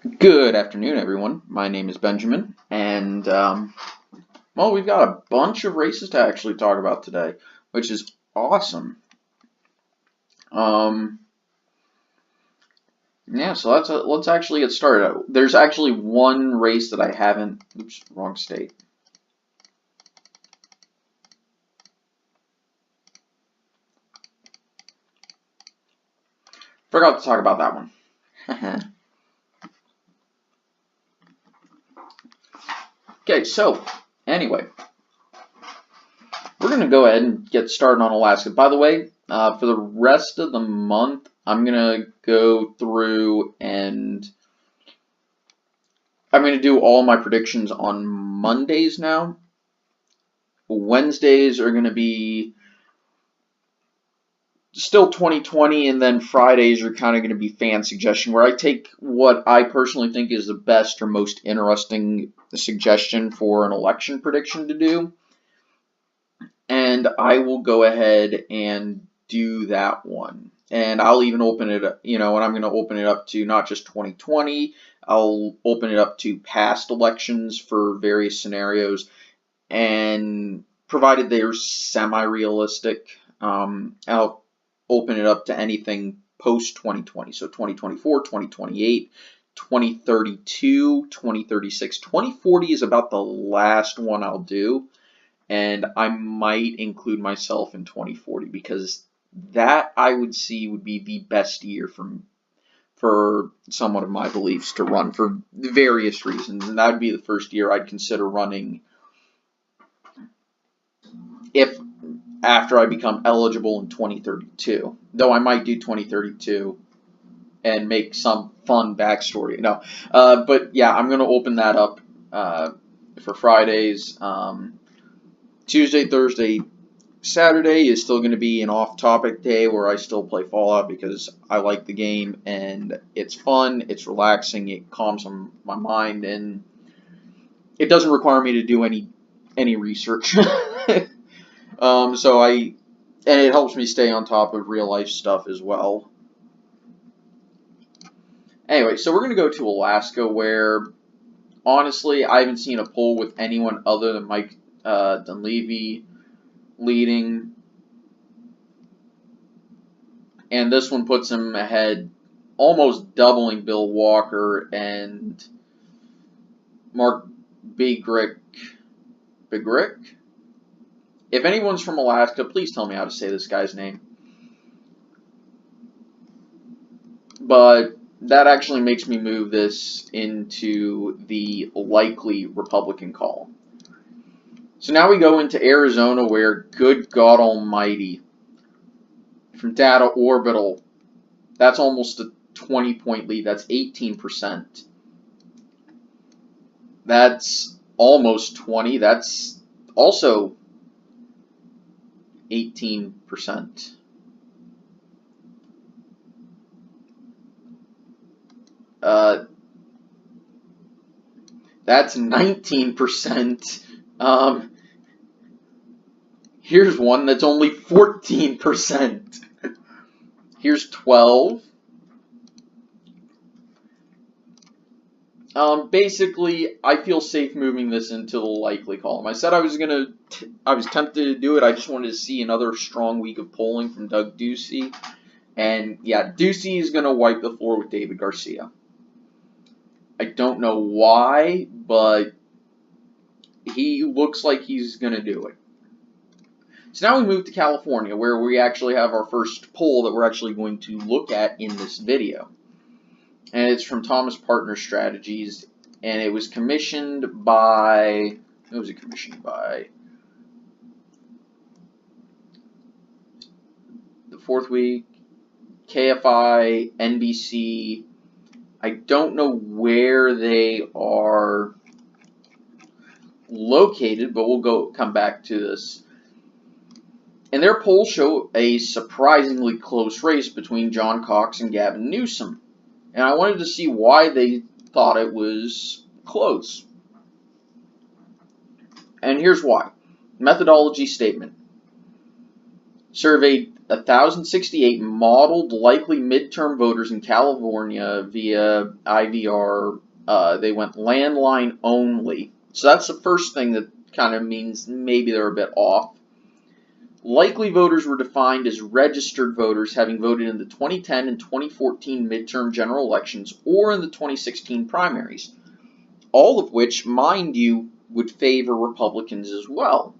Good afternoon, everyone. My name is Benjamin, and well, we've got a bunch of races to actually talk about today, which is awesome. Um, yeah, so let's actually get started. There's actually one race that I haven't. Oops, wrong state. Forgot to talk about that one. Okay, so anyway, we're gonna go ahead and get started on Alaska. By the way, for the rest of the month, I'm gonna go through and I'm gonna do all my predictions on Mondays now. Wednesdays are gonna be still 2020, and then Fridays are kind of going to be fan suggestion, where I take what I personally think is the best or most interesting suggestion for an election prediction to do, and I will go ahead and do that one. And I'll even open it up, and I'm going to open it up to not just 2020, I'll open it up to past elections for various scenarios, and provided they're semi-realistic, I'll open it up to anything post 2020. So 2024, 2028, 2032, 2036, 2040 is about the last one I'll do. And I might include myself in 2040 because that I would see would be the best year for somewhat of my beliefs to run for various reasons. And that would be the first year I'd consider running if after I become eligible in 2032, though I might do 2032 and make some fun backstory. No, but yeah, I'm going to open that up for Fridays. Tuesday, Thursday, Saturday is still going to be an off-topic day where I still play Fallout because I like the game and it's fun, it's relaxing, it calms my mind, and it doesn't require me to do any research. And it helps me stay on top of real life stuff as well. Anyway, so we're going to go to Alaska, where honestly I haven't seen a poll with anyone other than Mike Dunleavy leading, and this one puts him ahead, almost doubling Bill Walker and Mark Bigrick. If anyone's from Alaska, please tell me how to say this guy's name. But that actually makes me move this into the likely Republican call. So now we go into Arizona, where, good God almighty, from Data Orbital, that's almost a 20-point lead. That's 18%. That's almost 20. That's also 18%. That's 19%. Here's one that's only 14%. Here's 12. Basically, I feel safe moving this into the likely column. I said I was tempted to do it. I just wanted to see another strong week of polling from Doug Ducey. And yeah, Ducey is going to wipe the floor with David Garcia. I don't know why, but he looks like he's going to do it. So now we move to California, where we actually have our first poll that we're actually going to look at in this video. And it's from Thomas Partner Strategies, and it was commissioned by, who was it commissioned by? The Fourth Week, KFI, NBC. I don't know where they are located, but we'll come back to this. And their polls show a surprisingly close race between John Cox and Gavin Newsom. And I wanted to see why they thought it was close. And here's why. Methodology statement. Surveyed 1,068 modeled likely midterm voters in California via IVR. They went landline only. So that's the first thing that kind of means maybe they're a bit off. Likely voters were defined as registered voters having voted in the 2010 and 2014 midterm general elections or in the 2016 primaries, all of which, mind you, would favor Republicans as well.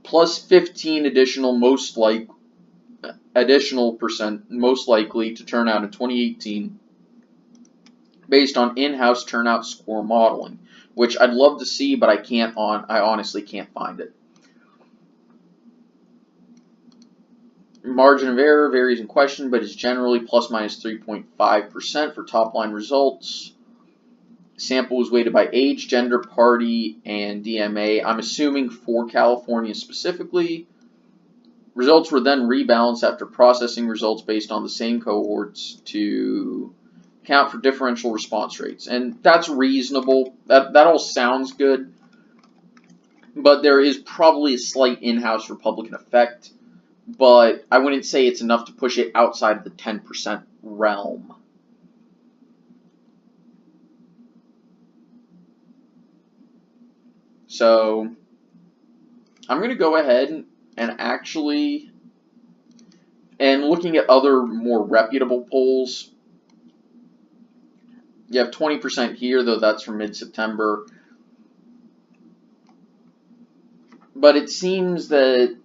Plus 15 additional percent most likely to turn out in 2018 based on in-house turnout score modeling, which I'd love to see, but I honestly can't find it. Margin of error varies in question, but is generally plus minus 3.5% for top line results. Sample was weighted by age, gender, party, and DMA. I'm assuming for California specifically. Results were then rebalanced after processing results based on the same cohorts to account for differential response rates. And that's reasonable. That all sounds good. But there is probably a slight in-house Republican effect. But I wouldn't say it's enough to push it outside of the 10% realm. So I'm going to go ahead and looking at other more reputable polls, you have 20% here, though that's from mid-September. But it seems that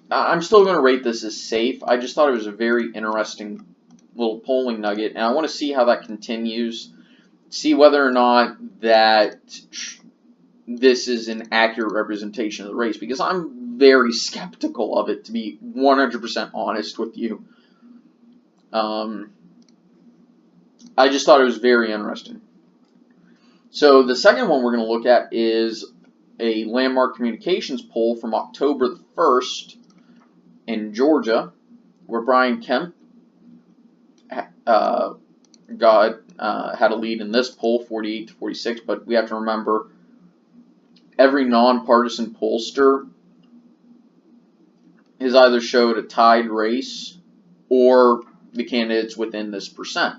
I'm still going to rate this as safe. I just thought it was a very interesting little polling nugget, and I want to see how that continues, see whether or not that this is an accurate representation of the race, because I'm very skeptical of it, to be 100% honest with you. I just thought it was very interesting. So the second one we're going to look at is a landmark communications poll from October the 1st in Georgia, where Brian Kemp had a lead in this poll, 48 to 46, but we have to remember every nonpartisan pollster has either showed a tied race or the candidates within this percent.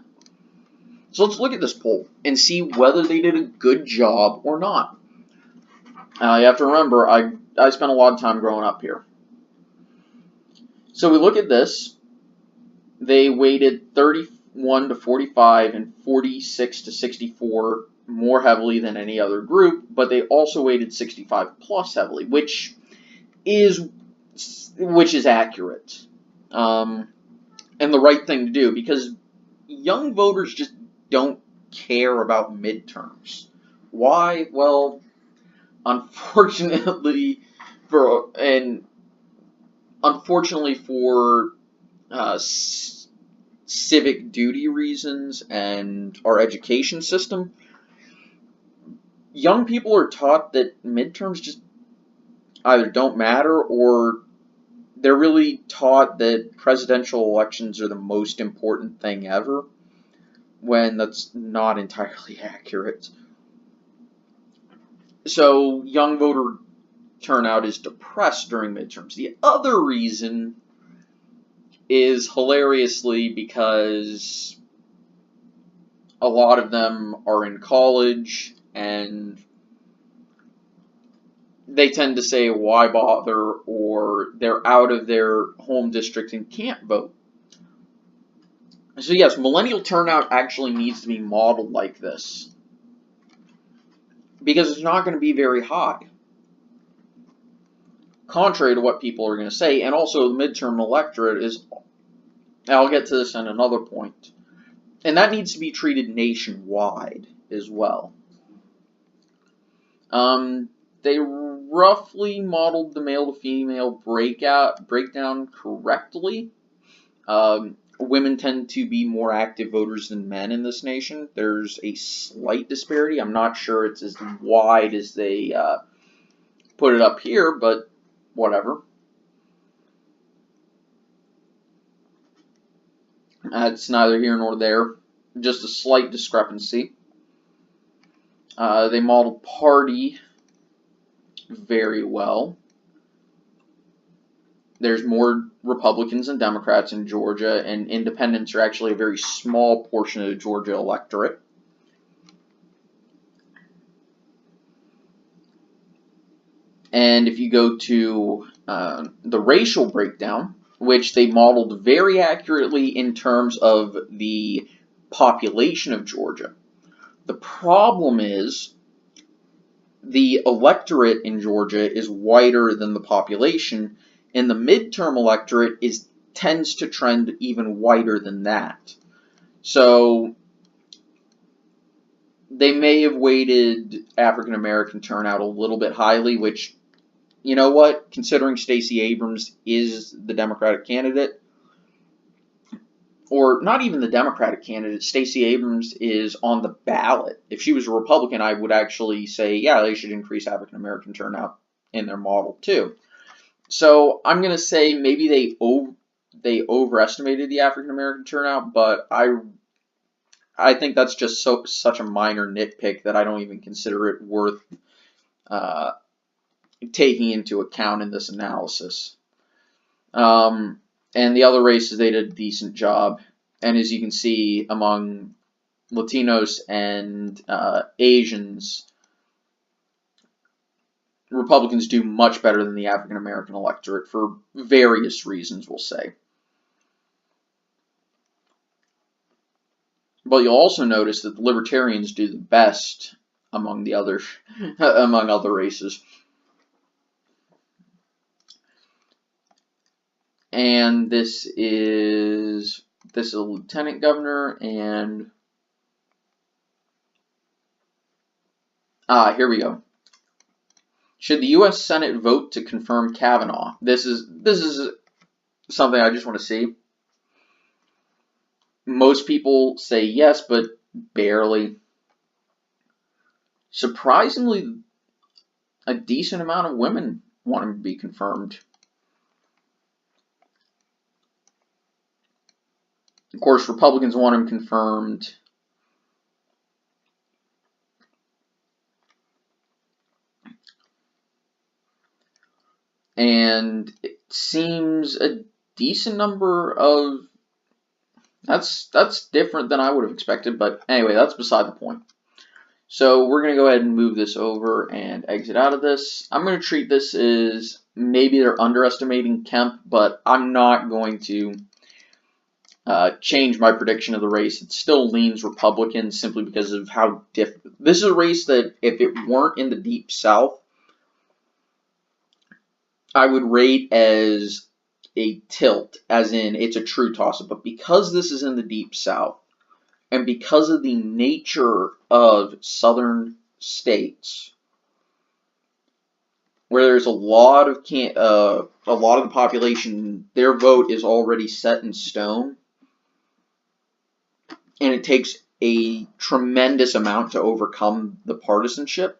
So let's look at this poll and see whether they did a good job or not. You have to remember, I spent a lot of time growing up here. So we look at this. They weighted 31 to 45 and 46 to 64 more heavily than any other group, but they also weighted 65 plus heavily, which is accurate, and the right thing to do, because young voters just don't care about midterms. Why? Well, unfortunately for civic duty reasons and our education system, young people are taught that midterms just either don't matter, or they're really taught that presidential elections are the most important thing ever, when that's not entirely accurate. So young voter turnout is depressed during midterms. The other reason is hilariously because a lot of them are in college and they tend to say, why bother, or they're out of their home district and can't vote. So yes, millennial turnout actually needs to be modeled like this, because it's not going to be very high, contrary to what people are going to say. And also the midterm electorate is, I'll get to this in another point, and that needs to be treated nationwide as well. They roughly modeled the male to female breakdown correctly. Women tend to be more active voters than men in this nation. There's a slight disparity. I'm not sure it's as wide as they put it up here, but whatever. It's neither here nor there. Just a slight discrepancy. They modeled party very well. There's more Republicans than Democrats in Georgia, and independents are actually a very small portion of the Georgia electorate. And if you go to the racial breakdown, which they modeled very accurately in terms of the population of Georgia, the problem is the electorate in Georgia is whiter than the population, and the midterm electorate tends to trend even whiter than that. So they may have weighted African American turnout a little bit highly, which, you know what, considering Stacey Abrams is the Democratic candidate, or not even the Democratic candidate, Stacey Abrams is on the ballot. If she was a Republican, I would actually say, yeah, they should increase African American turnout in their model too. So I'm going to say maybe they overestimated the African American turnout, but I think that's just such a minor nitpick that I don't even consider it worth taking into account in this analysis. And the other races, they did a decent job. And as you can see, among Latinos and Asians, Republicans do much better than the African American electorate for various reasons, we'll say. But you'll also notice that the Libertarians do the best among the other among other races. And this is a lieutenant governor, and here we go. Should the U.S. Senate vote to confirm Kavanaugh? This is something I just want to see. Most people say yes, but barely. Surprisingly, a decent amount of women want him to be confirmed. Of course, Republicans want him confirmed. And it seems a decent number of... That's different than I would have expected, but anyway, that's beside the point. So we're going to go ahead and move this over and exit out of this. I'm going to treat this as maybe they're underestimating Kemp, but I'm not going to change my prediction of the race. It still leans Republican simply because of how different. This is a race that if it weren't in the Deep South, I would rate as a tilt, as in it's a true toss-up. But because this is in the Deep South, and because of the nature of southern states, where there's a lot of the population, their vote is already set in stone, and it takes a tremendous amount to overcome the partisanship,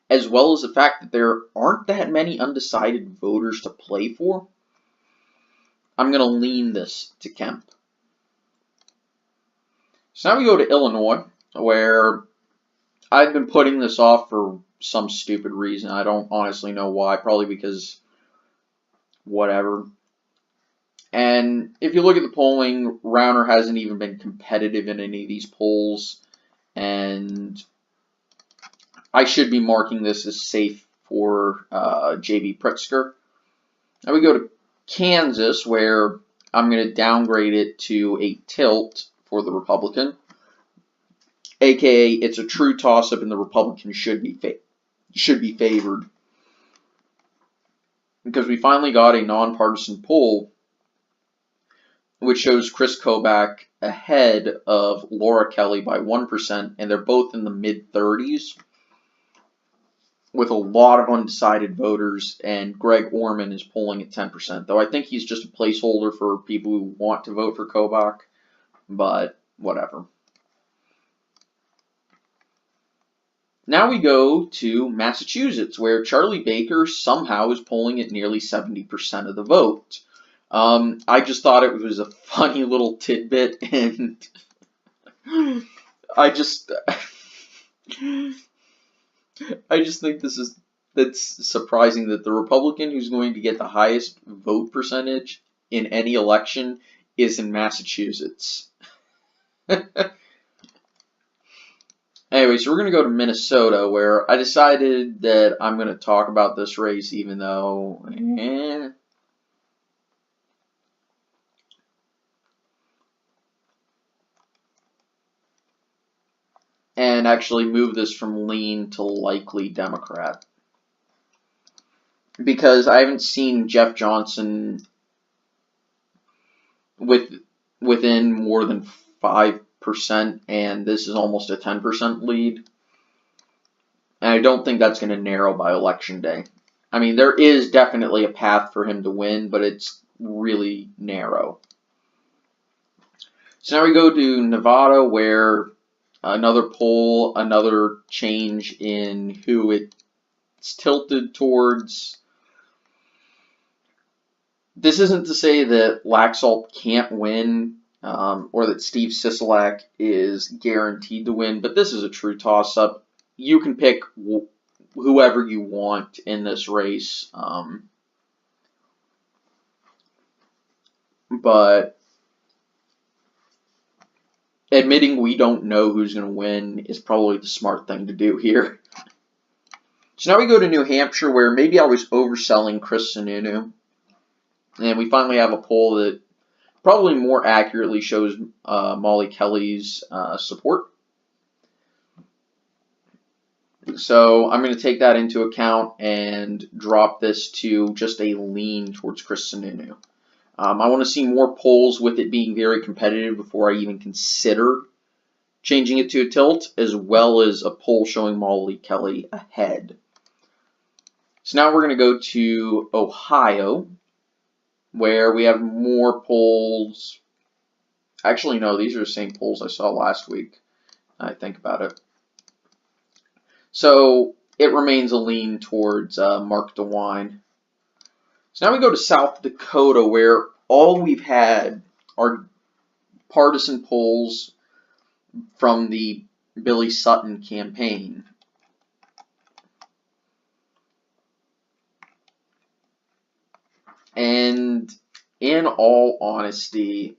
as well as the fact that there aren't that many undecided voters to play for, I'm going to lean this to Kemp. So now we go to Illinois, where I've been putting this off for some stupid reason. I don't honestly know why. Probably because whatever. And if you look at the polling, Rauner hasn't even been competitive in any of these polls. And I should be marking this as safe for J.B. Pritzker. Now we go to Kansas, where I'm going to downgrade it to a tilt for the Republican. AKA, it's a true toss-up, and the Republican should be favored. Because we finally got a nonpartisan poll which shows Chris Kobach ahead of Laura Kelly by 1%, and they're both in the mid-30s, with a lot of undecided voters, and Greg Orman is polling at 10%, though I think he's just a placeholder for people who want to vote for Kobach, but whatever. Now we go to Massachusetts, where Charlie Baker somehow is polling at nearly 70% of the vote. I just thought it was a funny little tidbit, and I just think this is That's surprising that the Republican who's going to get the highest vote percentage in any election is in Massachusetts. Anyway, so we're going to go to Minnesota, where I decided that I'm going to talk about this race, even though, and actually move this from lean to likely Democrat. Because I haven't seen Jeff Johnson within more than 5%, and this is almost a 10% lead. And I don't think that's going to narrow by Election Day. I mean, there is definitely a path for him to win, but it's really narrow. So now we go to Nevada, where another poll, another change in who it's tilted towards. This isn't to say that Laxalt can't win, or that Steve Sisolak is guaranteed to win, but this is a true toss-up. You can pick whoever you want in this race, but admitting we don't know who's going to win is probably the smart thing to do here. So now we go to New Hampshire, where maybe I was overselling Chris Sununu. And we finally have a poll that probably more accurately shows Molly Kelly's support. So I'm going to take that into account and drop this to just a lean towards Chris Sununu. I want to see more polls with it being very competitive before I even consider changing it to a tilt, as well as a poll showing Molly Kelly ahead. So now we're going to go to Ohio, where we have more polls. Actually, no, these are the same polls I saw last week. I think about it. So it remains a lean towards Mark DeWine. So now we go to South Dakota, where all we've had are partisan polls from the Billy Sutton campaign. And in all honesty,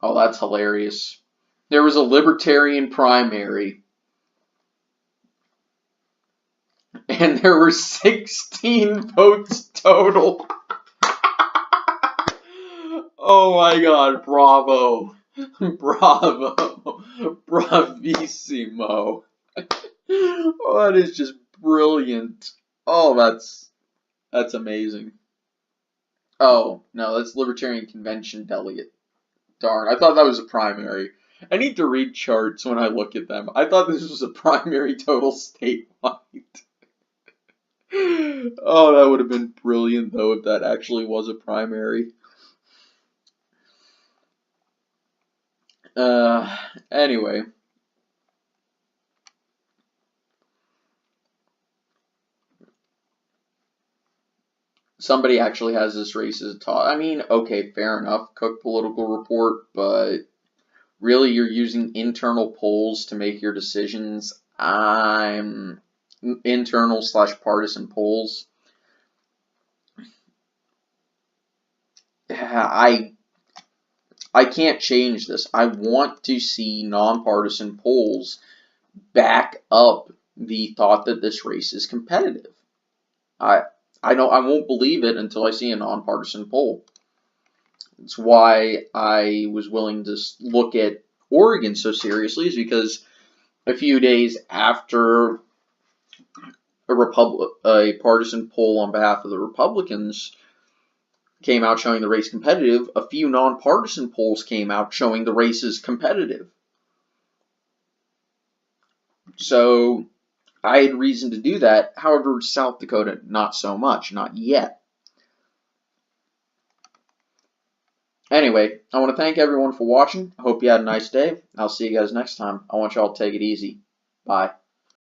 oh, that's hilarious. There was a Libertarian primary, and there were 16 votes total. Oh my God, bravo. Bravo. Bravissimo. Oh, that is just brilliant. Oh, that's amazing. Oh, no, that's Libertarian Convention delegate. Darn, I thought that was a primary. I need to read charts when I look at them. I thought this was a primary total statewide. Oh, that would have been brilliant, though, if that actually was a primary. Anyway. Somebody actually has this race as a toss. I mean, okay, fair enough, Cook Political Report, but really you're using internal polls to make your decisions. I'm internal/partisan polls. I can't change this. I want to see nonpartisan polls back up the thought that this race is competitive. I won't believe it until I see a nonpartisan poll. It's why I was willing to look at Oregon so seriously, is because a few days after a partisan poll on behalf of the Republicans came out showing the race competitive, a few nonpartisan polls came out showing the race is competitive. So I had reason to do that. However, South Dakota, not so much, not yet. Anyway, I want to thank everyone for watching. I hope you had a nice day. I'll see you guys next time. I want y'all to take it easy. Bye.